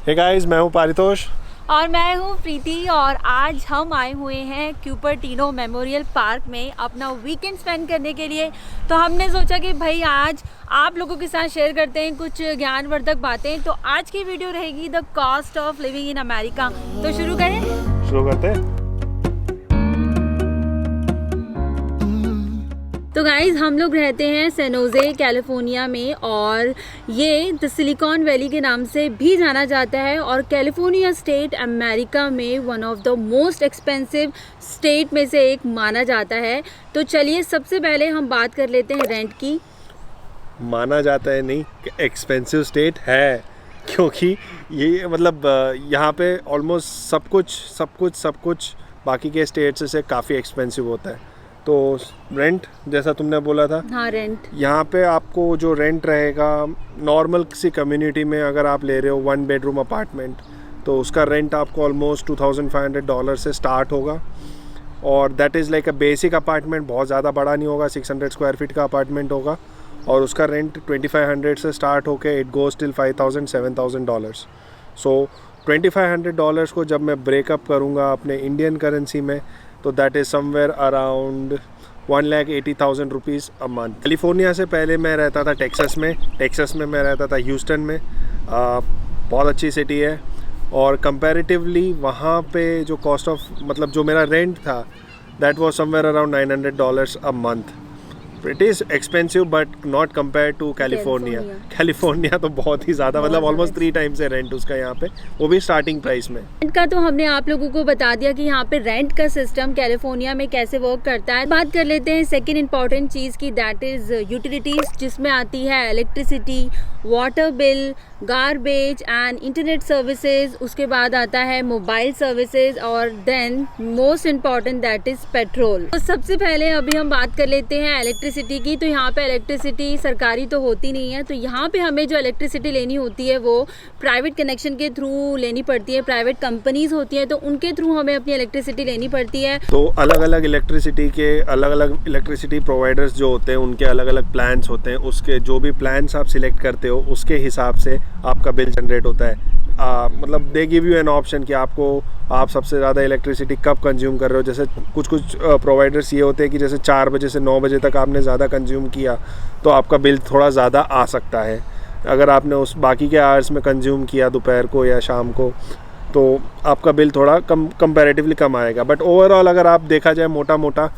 Hey guys, मैं हूँ पारितोष और मैं हूँ प्रीति और आज हम आए हुए हैं क्यूपर्टिनो मेमोरियल पार्क में अपना वीकेंड स्पेंड करने के लिए। तो हमने सोचा कि भाई आज आप लोगों के साथ शेयर करते हैं कुछ ज्ञानवर्धक बातें। तो आज की वीडियो रहेगी the cost of living in America. तो शुरू करते हैं। तो गाइज़ हम लोग रहते हैं सैन होजे कैलिफोर्निया में और ये द सिलिकॉन वैली के नाम से भी जाना जाता है और कैलिफोर्निया स्टेट अमेरिका में one of the most expensive state में से एक माना जाता है। तो चलिए सबसे पहले हम बात कर लेते हैं रेंट की। माना जाता है नहीं, एक्सपेंसिव स्टेट है, क्योंकि ये मतलब यहाँ पे ऑलमोस्ट सब कुछ बाकी के स्टेट्स से काफ़ी एक्सपेंसिव होता है। तो रेंट जैसा तुमने बोला था, हाँ रेंट यहाँ पे आपको जो रेंट रहेगा नॉर्मल किसी कम्युनिटी में अगर आप ले रहे हो 1 बेडरूम अपार्टमेंट, तो उसका रेंट आपको ऑलमोस्ट $2,500 से स्टार्ट होगा। और that is like a basic apartment, बहुत ज़्यादा बड़ा नहीं होगा, 600 स्क्वायर फीट का अपार्टमेंट होगा और उसका रेंट 2500 से स्टार्ट होके इट गोज़ टिल $5,000-7,000। सो $2,500 को जब मैं ब्रेकअप करूँगा अपने इंडियन करेंसी में, तो that is somewhere around 1,80,000 rupees a month. California से पहले मैं रहता था टेक्सास में मैं रहता था ह्यूस्टन में। बहुत अच्छी सिटी है और कंपैरेटिवली वहाँ पे जो कॉस्ट ऑफ मतलब जो मेरा रेंट था that was somewhere around $900 a month. It is expensive but not compare to California तो बहुत ही ज़्यादा, मतलब ऑलमोस्ट 3 टाइम्स है रेंट उसका यहाँ पे, वो भी स्टार्टिंग प्राइस में। रेंट का तो हमने आप लोगों को बता दिया कि यहाँ पे रेंट का सिस्टम कैलिफोर्निया में कैसे वर्क करता है। बात कर लेते हैं सेकंड इंपॉर्टेंट चीज़ की, दैट इज़ यूटिलिटीज़, जिसमें आती है electricity, water bill, garbage and internet services. उसके बाद आता है मोबाइल सर्विसेज और then most important that is petrol. तो सबसे पहले अभी हम बात कर लेते हैं इलेक्ट्रिसिटी की। तो यहाँ पे इलेक्ट्रिसिटी सरकारी तो होती नहीं है, तो यहाँ पे हमें जो इलेक्ट्रिसिटी लेनी होती है वो प्राइवेट कनेक्शन के थ्रू लेनी पड़ती है। प्राइवेट कंपनीज होती हैं तो उनके थ्रू हमें अपनी इलेक्ट्रिसिटी लेनी पड़ती है। तो अलग अलग इलेक्ट्रिसिटी प्रोवाइडर्स जो होते हैं उनके अलग अलग प्लान्स होते हैं, उसके जो भी प्लान्स आप सिलेक्ट करते हो उसके हिसाब से आपका बिल जनरेट होता है। मतलब they give you an option कि आप सबसे ज़्यादा इलेक्ट्रिसिटी कब कंज्यूम कर रहे हो। जैसे कुछ प्रोवाइडर्स ये होते हैं कि जैसे 4 बजे से 9 बजे तक आपने ज़्यादा कंज्यूम किया तो आपका बिल थोड़ा ज़्यादा आ सकता है। अगर आपने उस बाकी के आवर्स में कंज्यूम किया दोपहर को या शाम को तो आपका बिल थोड़ा कंपैरेटिवली कम आएगा। बट ओवरऑल अगर आप देखा जाए मोटा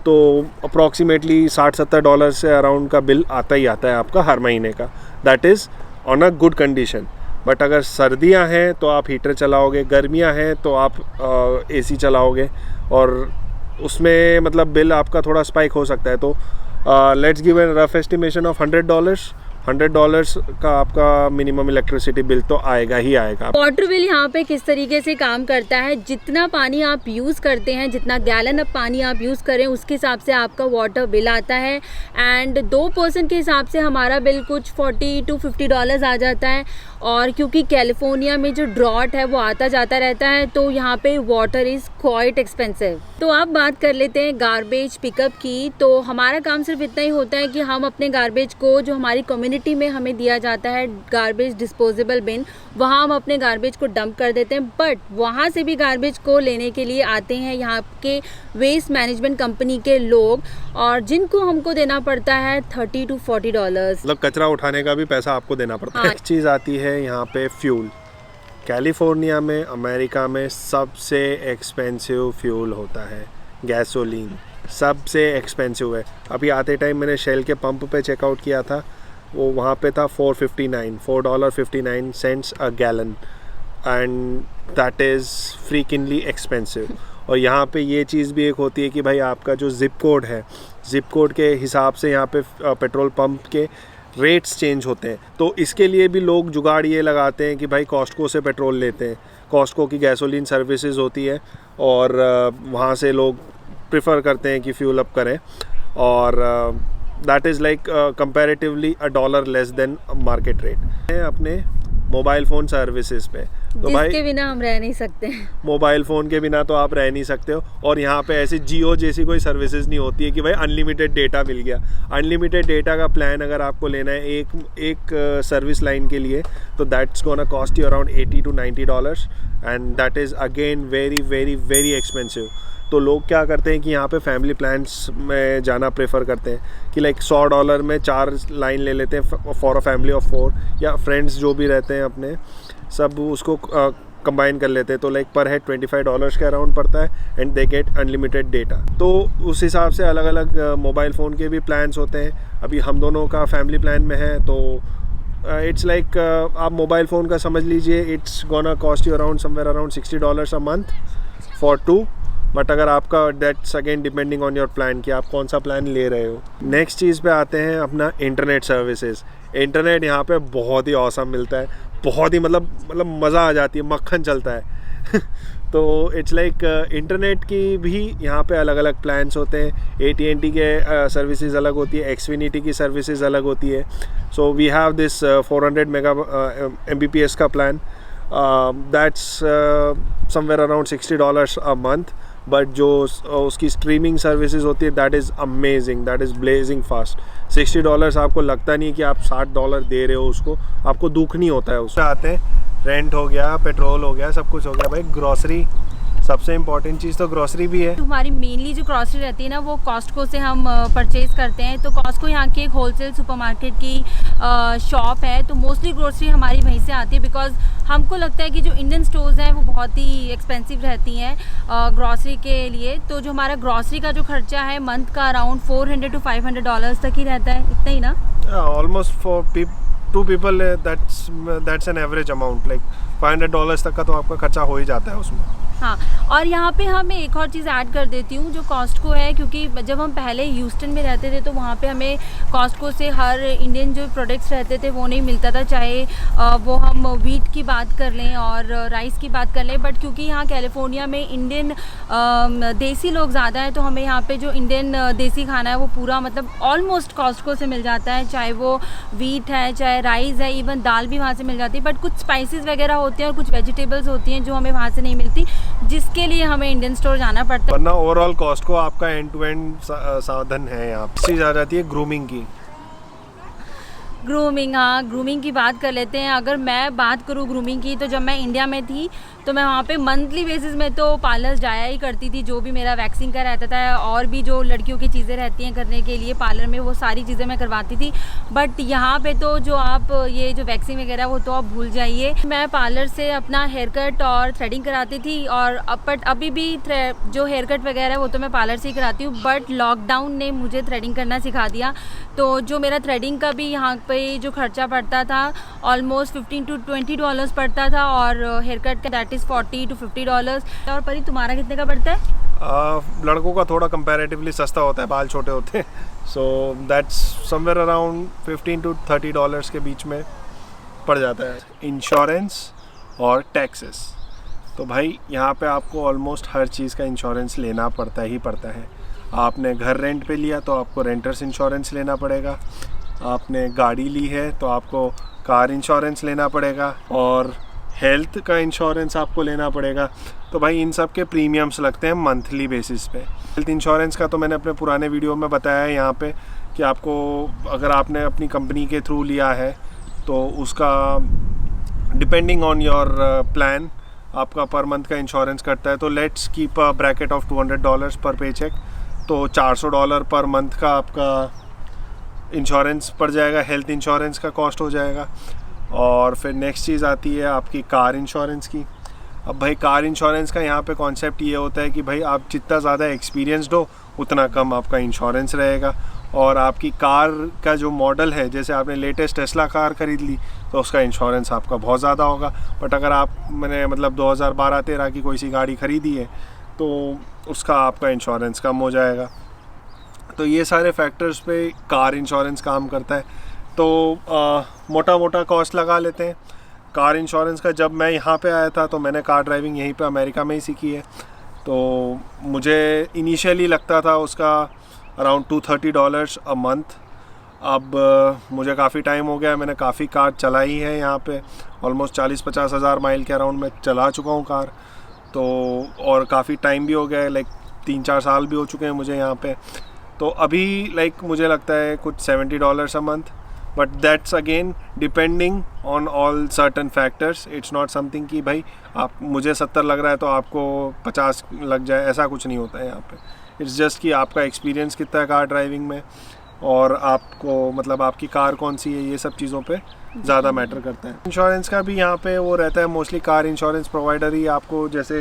तो अप्रॉक्सीमेटली $60-70 से अराउंड का बिल आता ही आता है आपका हर महीने का। That is on a good condition. But अगर सर्दियां हैं तो आप हीटर चलाओगे, गर्मियां हैं तो आप एसी चलाओगे और उसमें मतलब बिल आपका थोड़ा स्पाइक हो सकता है। तो let's give an rough estimation of $100 का आपका मिनिमम इलेक्ट्रिसिटी बिल तो आएगा ही आएगा। वाटर बिल यहाँ पे किस तरीके से काम करता है, जितना पानी आप यूज़ करते हैं, जितना गैलन ऑफ पानी आप यूज़ करें उसके हिसाब से आपका वाटर बिल आता है। एंड 2 पर्सन के हिसाब से हमारा बिल कुछ $40-50 आ जाता है। और क्योंकि कैलिफोर्निया में जो ड्रॉट है वो आता जाता रहता है तो यहाँ पे वाटर इज़ क्वाइट एक्सपेंसिव। तो अब बात कर लेते हैं गार्बेज पिकअप की। तो हमारा काम सिर्फ इतना ही होता है कि हम अपने गार्बेज को जो हमारी कम्युनिटी में हमें दिया जाता है गार्बेज डिस्पोजेबल बिन, वहाँ हम अपने गार्बेज को डंप कर देते हैं। बट वहाँ से भी गार्बेज को लेने के लिए आते हैं यहाँ के वेस्ट मैनेजमेंट कंपनी के लोग और जिनको हमको देना पड़ता है $30-40। मतलब कचरा उठाने का भी पैसा आपको देना पड़ता है। हाँ। एक चीज़ आती है यहाँ पे फ्यूल। कैलिफोर्निया में, अमेरिका में सबसे एक्सपेंसिव फ्यूल होता है गैसोलीन, सबसे एक्सपेंसिव है। अभी आते टाइम मैंने शेल के पंप पे चेकआउट किया था, वो वहाँ पे था $4.59 a gallon and that is freakingly expensive. और यहाँ पे ये चीज़ भी एक होती है कि भाई आपका जो ज़िप कोड है, ज़िप कोड के हिसाब से यहाँ पे पेट्रोल पंप के रेट्स चेंज होते हैं। तो इसके लिए भी लोग जुगाड़ ये लगाते हैं कि भाई कॉस्टको से पेट्रोल लेते हैं। कॉस्टको की गैसोलीन सर्विसेज होती है और वहाँ से लोग प्रेफर करते हैं कि फ्यूल अप करें और that is like comparatively $1 less than market rate. अपने मोबाइल फ़ोन सर्विसेज पे। तो जिसके बिना हम रह नहीं सकते हैं। मोबाइल फ़ोन के बिना तो आप रह नहीं सकते हो। और यहाँ पे ऐसी जियो जैसी कोई सर्विसेज नहीं होती है कि भाई अनलिमिटेड डेटा मिल गया। अनलिमिटेड डेटा का प्लान अगर आपको लेना है एक सर्विस लाइन के लिए, तो that's gonna cost you around $80 to $90 and that is again very very very expensive. तो लोग क्या करते हैं कि यहाँ पे फैमिली प्लान्स में जाना प्रेफर करते हैं कि लाइक $100 में 4 लाइन ले लेते हैं फॉर अ फैमिली ऑफ 4, या फ्रेंड्स जो भी रहते हैं अपने सब उसको कंबाइन कर लेते हैं। तो लाइक पर हेड $25 के अराउंड पड़ता है and they get unlimited data. तो उस हिसाब से अलग अलग मोबाइल फ़ोन के भी प्लान्स होते हैं। अभी हम दोनों का फैमिली प्लान में है, तो इट्स लाइक आप मोबाइल फ़ोन का समझ लीजिए it's gonna cost you around somewhere around $60 a month for 2। But अगर आपका that's again depending on your plan कि आप कौन सा प्लान ले रहे हो। नेक्स्ट चीज़ पे आते हैं अपना इंटरनेट सर्विसेज। इंटरनेट यहाँ पे बहुत ही औसम मिलता है, बहुत ही मतलब मज़ा आ जाती है, मक्खन चलता है। तो इट्स लाइक इंटरनेट की भी यहाँ पे अलग अलग प्लान्स होते हैं। AT&T के सर्विसेज अलग होती है, Xfinity की सर्विसेज अलग होती है। So we have this 400 Mbps का plan, that's somewhere around $60 a month. But जो उसकी स्ट्रीमिंग सर्विसेज होती है that is amazing, that is blazing fast. $60 आपको लगता नहीं कि आप $60 दे रहे हो, उसको आपको दुख नहीं होता है। उससे आते हैं रेंट हो गया, पेट्रोल हो गया, सब कुछ हो गया। भाई ग्रॉसरी, सबसे इम्पॉर्टेंट चीज़ तो ग्रॉसरी भी है। हमारी मेनली जो ग्रॉसरी रहती है ना वो कॉस्टको से हम परचेज़ करते हैं। तो कॉस्टको यहाँ की एक होलसेल सुपरमार्केट की शॉप है, तो मोस्टली ग्रॉसरी हमारी वहीं से आती है। बिकॉज़ हमको लगता है कि जो इंडियन स्टोर्स हैं वो बहुत ही एक्सपेंसिव रहती हैं ग्रॉसरी के लिए। तो जो हमारा ग्रॉसरी का जो खर्चा है मंथ का अराउंड $400 to $500 तक ही रहता है, इतना ही ना? Almost for 2 people that's an average amount, like $500 तक का तो आपका खर्चा हो ही जाता है उसमें। हाँ, और यहाँ पे हमें एक और चीज़ ऐड कर देती हूँ जो कॉस्टको है, क्योंकि जब हम पहले ह्यूस्टन में रहते थे तो वहाँ पे हमें कॉस्टको से हर इंडियन जो प्रोडक्ट्स रहते थे वो नहीं मिलता था, चाहे वो हम वीट की बात कर लें और राइस की बात कर लें। बट क्योंकि यहाँ कैलिफोर्निया में इंडियन देसी लोग ज़्यादा हैं, तो हमें यहाँ पे जो इंडियन देसी खाना है वो पूरा मतलब ऑलमोस्ट कॉस्टको से मिल जाता है, चाहे वो वीट है, चाहे राइस है, इवन दाल भी वहाँ से मिल जाती है। बट कुछ स्पाइसेस वगैरह होते हैं और कुछ वेजिटेबल्स होती हैं जो हमें वहाँ से नहीं मिलती, जिसके लिए हमें इंडियन स्टोर जाना पड़ता है। वरना ओवरऑल कॉस्टको आपका एंड टू एंड साधन है। यहाँ चीज़ आ जाती है ग्रूमिंग की। ग्रूमिंग, हाँ, ग्रूमिंग की बात कर लेते हैं। अगर मैं बात करूँ ग्रूमिंग की, तो जब मैं इंडिया में थी तो मैं वहाँ पे मंथली बेसिस में तो पार्लर जाया ही करती थी। जो भी मेरा वैक्सिंग का रहता था और भी जो लड़कियों की चीज़ें रहती हैं करने के लिए पार्लर में, वो सारी चीज़ें मैं करवाती थी। बट यहाँ पे तो जो आप ये जो वैक्सिंग वगैरह वो तो आप भूल जाइए। मैं पार्लर से अपना हेयर कट और थ्रेडिंग कराती थी, और बट अभी भी जो हेयर कट वगैरह वो तो मैं पार्लर से ही कराती हूँ। बट लॉकडाउन ने मुझे थ्रेडिंग करना सिखा दिया, तो जो मेरा थ्रेडिंग का भी यहाँ पे जो खर्चा पड़ता था ऑलमोस्ट $15 to $20 पड़ता था, और हेयर कट का दैट इज़ $40 to $50। और परी तुम्हारा कितने का पड़ता है? लड़कों का थोड़ा कंपैरेटिवली सस्ता होता है, बाल छोटे होते हैं। So that's somewhere around $15 to $30 के बीच में पड़ जाता है। इंश्योरेंस और टैक्सेस, तो भाई यहाँ पे आपको ऑलमोस्ट हर चीज़ का इंश्योरेंस लेना पड़ता ही पड़ता है। आपने घर रेंट पे लिया तो आपको रेंटर्स इंश्योरेंस लेना पड़ेगा, आपने गाड़ी ली है तो आपको कार इंश्योरेंस लेना पड़ेगा, और हेल्थ का इंश्योरेंस आपको लेना पड़ेगा। तो भाई इन सब के प्रीमियम्स लगते हैं मंथली बेसिस पे। हेल्थ इंश्योरेंस का तो मैंने अपने पुराने वीडियो में बताया है यहाँ पे कि आपको अगर आपने अपनी कंपनी के थ्रू लिया है तो उसका डिपेंडिंग ऑन योर प्लान आपका पर मंथ का इंश्योरेंस कटता है। तो let's keep a bracket of $200 पर पे चेक, तो $400 पर मंथ का आपका इंश्योरेंस पड़ जाएगा, हेल्थ इंश्योरेंस का कॉस्ट हो जाएगा। और फिर नेक्स्ट चीज़ आती है आपकी कार इंश्योरेंस की। अब भाई कार इंश्योरेंस का यहाँ पे कॉन्सेप्ट ये होता है कि भाई आप जितना ज़्यादा एक्सपीरियंसड हो उतना कम आपका इंश्योरेंस रहेगा, और आपकी कार का जो मॉडल है, जैसे आपने लेटेस्ट टेस्ला कार ख़रीद ली तो उसका इंश्योरेंस आपका बहुत ज़्यादा होगा। बट अगर मैंने 2012-13 की कोई सी गाड़ी ख़रीदी है तो उसका आपका इंश्योरेंस कम हो जाएगा। तो ये सारे फैक्टर्स पे कार इंश्योरेंस काम करता है। तो मोटा मोटा कॉस्ट लगा लेते हैं कार इंश्योरेंस का। जब मैं यहाँ पे आया था तो मैंने कार ड्राइविंग यहीं पे अमेरिका में ही सीखी है, तो मुझे इनिशियली लगता था उसका अराउंड $230 अ मंथ। अब मुझे काफ़ी टाइम हो गया, मैंने काफ़ी कार चलाई है यहाँ पे, ऑलमोस्ट 40-50 हज़ार माइल के अराउंड मैं चला चुका हूँ कार। तो और काफ़ी टाइम भी हो गया है, लाइक 3-4 साल भी हो चुके हैं मुझे यहाँ पे। तो अभी लाइक मुझे लगता है कुछ $70 अ month, but that's again depending on all certain factors. It's not something कि भाई आप मुझे 70 लग रहा है तो आपको 50 लग जाए, ऐसा कुछ नहीं होता है यहाँ पे। इट्स जस्ट कि आपका एक्सपीरियंस कितना है कार ड्राइविंग में, और आपको मतलब आपकी कार कौन सी है, ये सब चीज़ों पे ज़्यादा मैटर करता है। इंश्योरेंस का भी यहाँ पे वो रहता है, मोस्टली कार इंश्योरेंस प्रोवाइडर ही आपको, जैसे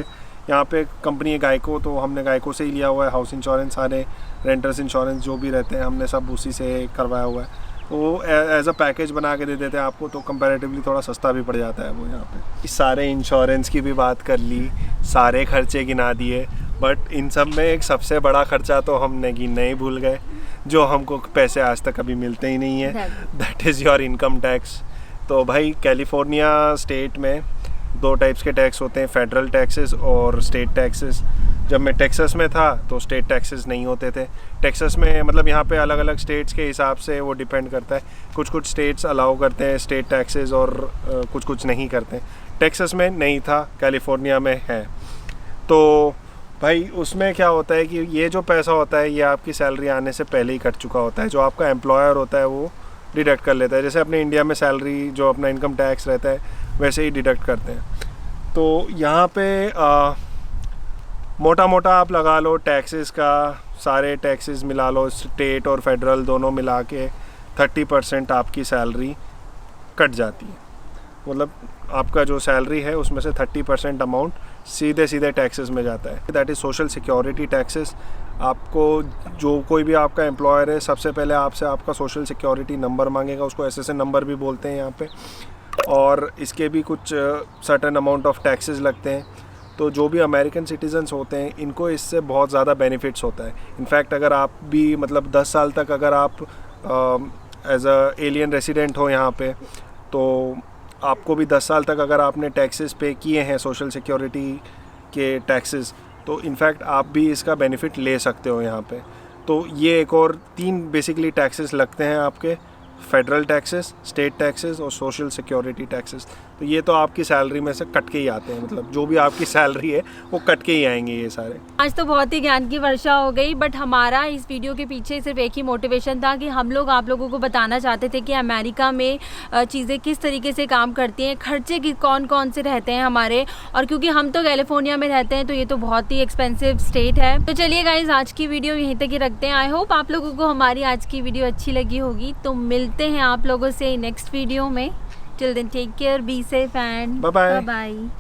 यहाँ पे कंपनी है गाइको, तो हमने गाइको से ही लिया हुआ है। हाउस इंश्योरेंस, सारे रेंटर्स इंश्योरेंस जो भी रहते हैं हमने सब उसी से करवाया हुआ है। तो वो एज अ पैकेज बना के दे देते हैं आपको, तो कंपैरेटिवली थोड़ा सस्ता भी पड़ जाता है वो यहाँ पे। सारे इंश्योरेंस की भी बात कर ली, सारे खर्चे गिना दिए, बट इन सब में एक सबसे बड़ा खर्चा तो हमने गिनना ही भूल गए, जो हमको पैसे आज तक कभी मिलते ही नहीं है। That is your income tax. तो भाई कैलिफोर्निया स्टेट में 2 टाइप्स के टैक्स होते हैं, फेडरल टैक्सेस और स्टेट टैक्सेस। जब मैं टेक्सास में था तो स्टेट टैक्सेस नहीं होते थे। टेक्सास में मतलब यहाँ पे अलग अलग स्टेट्स के हिसाब से वो डिपेंड करता है, कुछ स्टेट्स अलाउ करते हैं स्टेट टैक्सेस और कुछ नहीं करते। टेक्सास में नहीं था, कैलिफोर्निया में है। तो भाई उसमें क्या होता है कि ये जो पैसा होता है ये आपकी सैलरी आने से पहले ही कट चुका होता है, जो आपका एम्प्लॉयर होता है वो डिडक्ट कर लेता है। जैसे अपने इंडिया में सैलरी जो अपना इनकम टैक्स रहता है वैसे ही डिडक्ट करते हैं। तो यहाँ पे मोटा मोटा आप लगा लो टैक्सेस का, सारे टैक्सेस मिला लो, स्टेट और फेडरल दोनों मिला के 30% आपकी सैलरी कट जाती है। मतलब आपका जो सैलरी है उसमें से 30% अमाउंट सीधे टैक्सेस में जाता है। That is social security taxes. आपको जो कोई भी आपका एम्प्लॉयर है सबसे पहले आपसे आपका सोशल सिक्योरिटी नंबर मांगेगा, उसको SSN नंबर भी बोलते हैं यहाँ पे, और इसके भी कुछ सर्टेन अमाउंट ऑफ टैक्सेस लगते हैं। तो जो भी अमेरिकन सिटीजन्स होते हैं इनको इससे बहुत ज़्यादा बेनिफिट्स होता है। इनफैक्ट अगर आप भी मतलब 10 साल तक अगर आप एज अ एलियन रेसिडेंट हो यहाँ पे, तो आपको भी 10 साल तक अगर आपने टैक्सेस पे किए हैं सोशल सिक्योरिटी के टैक्सेस, तो इनफैक्ट आप भी इसका बेनिफिट ले सकते हो यहाँ पे। तो ये एक और 3 बेसिकली टैक्सेस लगते हैं आपके, फेडरल टैक्सेस, स्टेट टैक्सेस और सोशल सिक्योरिटी टैक्सेस। तो ये तो आपकी सैलरी में से कट के ही आते हैं, मतलब जो भी आपकी सैलरी है वो कट के ही आएंगे ये सारे। आज तो बहुत ही ज्ञान की वर्षा हो गई, बट हमारा इस वीडियो के पीछे सिर्फ एक ही मोटिवेशन था कि हम लोग आप लोगों को बताना चाहते थे कि अमेरिका में चीज़ें किस तरीके से काम करती हैं, खर्चे कौन कौन से रहते हैं हमारे। और क्योंकि हम तो कैलिफोर्निया में रहते हैं तो ये तो बहुत ही एक्सपेंसिव स्टेट है। तो चलिए गाइज, आज की वीडियो यहीं तक ही रखते हैं। आई होप आप लोगों को हमारी आज की वीडियो अच्छी लगी होगी। तो मिलते हैं आप लोगों से नेक्स्ट वीडियो में। Till then take care, be safe and bye bye. Bye.